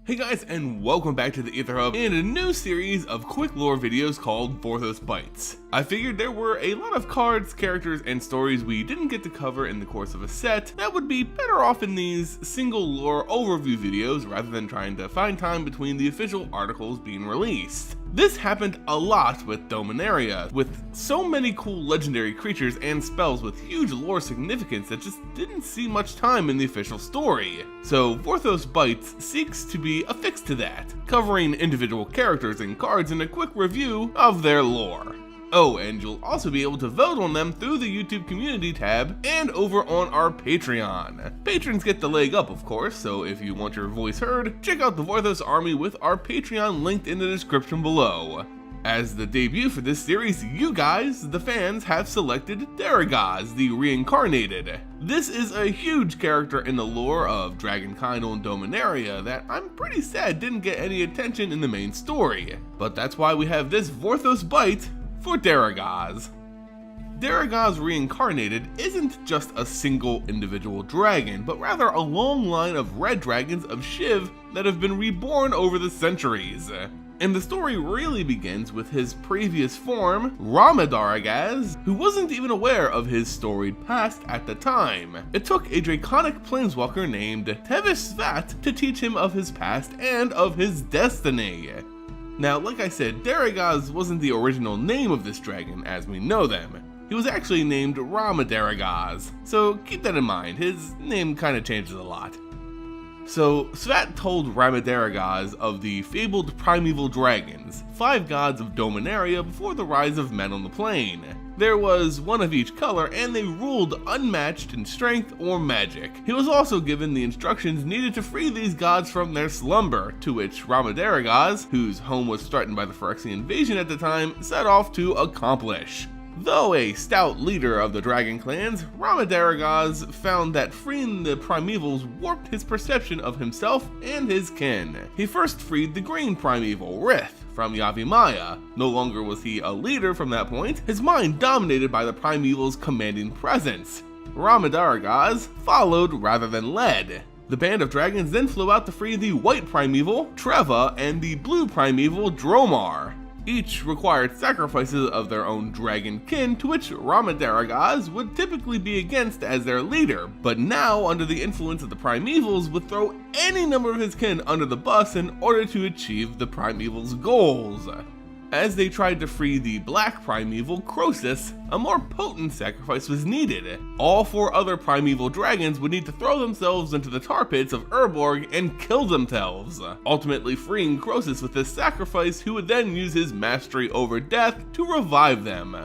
Hey guys, and welcome back to the Aether Hub and a new series of quick lore videos called Vorthos Bites. I figured there were a lot of cards, characters, and stories we didn't get to cover in the course of a set that would be better off in these single lore overview videos rather than trying to find time between the official articles being released. This happened a lot with Dominaria, with so many cool legendary creatures and spells with huge lore significance that just didn't see much time in the official story. So Vorthos Bites seeks to be a fix to that, covering individual characters and cards in a quick review of their lore. Oh, and you'll also be able to vote on them through the YouTube community tab and over on our Patreon. Patrons get the leg up, of course, so if you want your voice heard, check out the Vorthos Army with our Patreon linked in the description below. As the debut for this series, you guys, the fans, have selected Darigaaz, the Reincarnated. This is a huge character in the lore of Dragonkind on Dominaria that I'm pretty sad didn't get any attention in the main story. But that's why we have this Vorthos Bite for Darigaaz. Darigaaz Reincarnated isn't just a single individual dragon, but rather a long line of red dragons of Shiv that have been reborn over the centuries. And the story really begins with his previous form, Darigaaz, who wasn't even aware of his storied past at the time. It took a draconic planeswalker named Svat to teach him of his past and of his destiny. Now, like I said, Darigaaz wasn't the original name of this dragon as we know them. He was actually named Darigaaz, so keep that in mind, his name kinda changes a lot. So, Svat told Darigaaz of the fabled primeval dragons, 5 gods of Dominaria before the rise of men on the plane. There was one of each color, and they ruled unmatched in strength or magic. He was also given the instructions needed to free these gods from their slumber, to which Darigaaz, whose home was threatened by the Phyrexian invasion at the time, set off to accomplish. Though a stout leader of the dragon clans, Darigaaz found that freeing the primevals warped his perception of himself and his kin. He first freed the green primeval, Rith, from Yavimaya. No longer was he a leader from that point, his mind dominated by the primeval's commanding presence. Darigaaz followed rather than led. The band of dragons then flew out to free the white primeval, Treva, and the blue primeval, Dromar. Each required sacrifices of their own dragon kin, to which Darigaaz would typically be against as their leader, but now, under the influence of the primevals, would throw any number of his kin under the bus in order to achieve the primevals' goals. As they tried to free the black primeval, Crosis, a more potent sacrifice was needed. All 4 other primeval dragons would need to throw themselves into the tar pits of REBORN and kill themselves, ultimately freeing Crosis with this sacrifice, who would then use his mastery over death to revive them.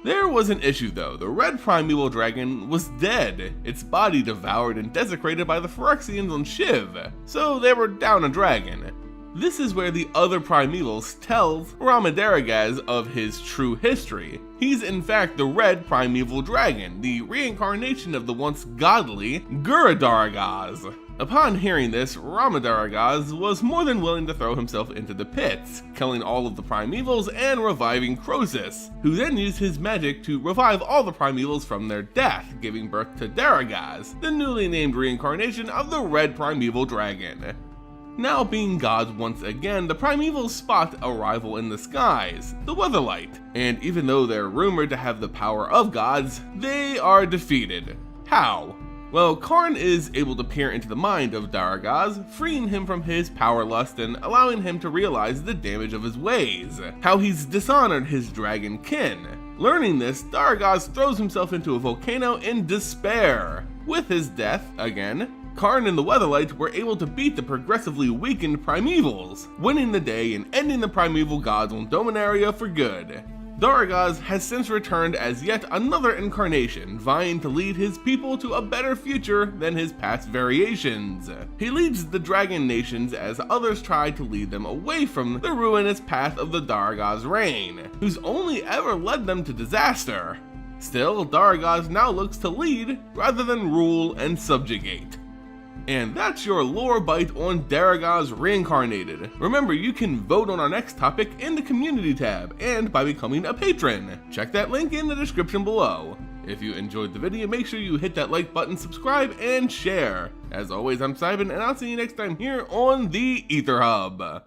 There was an issue though. The red primeval dragon was dead, its body devoured and desecrated by the Phyrexians on Shiv, so they were down a dragon. This is where the other primevals tells Darigaaz of his true history. He's in fact the red primeval dragon, the reincarnation of the once godly Darigaaz. Upon hearing this, Darigaaz was more than willing to throw himself into the pits, killing all of the primevals and reviving Crosis, who then used his magic to revive all the primevals from their death, giving birth to Darigaaz, the newly named reincarnation of the red primeval dragon. Now being gods once again, the primevals spot a rival in the skies, the Weatherlight, and even though they're rumored to have the power of gods, they are defeated. How? Well, Karn is able to peer into the mind of Darigaaz, freeing him from his power lust and allowing him to realize the damage of his ways, how he's dishonored his dragon kin. Learning this, Darigaaz throws himself into a volcano in despair. With his death, again, Karn and the Weatherlight were able to beat the progressively weakened primevals, winning the day and ending the primeval gods on Dominaria for good. Darigaaz has since returned as yet another incarnation, vying to lead his people to a better future than his past variations. He leads the dragon nations as others try to lead them away from the ruinous path of the Darigaaz reign, who's only ever led them to disaster. Still, Darigaaz now looks to lead rather than rule and subjugate. And that's your lore bite on Darigaaz Reincarnated. Remember, you can vote on our next topic in the community tab and by becoming a patron. Check that link in the description below. If you enjoyed the video, make sure you hit that like button, subscribe, and share. As always, I'm Simon, and I'll see you next time here on the Aether Hub.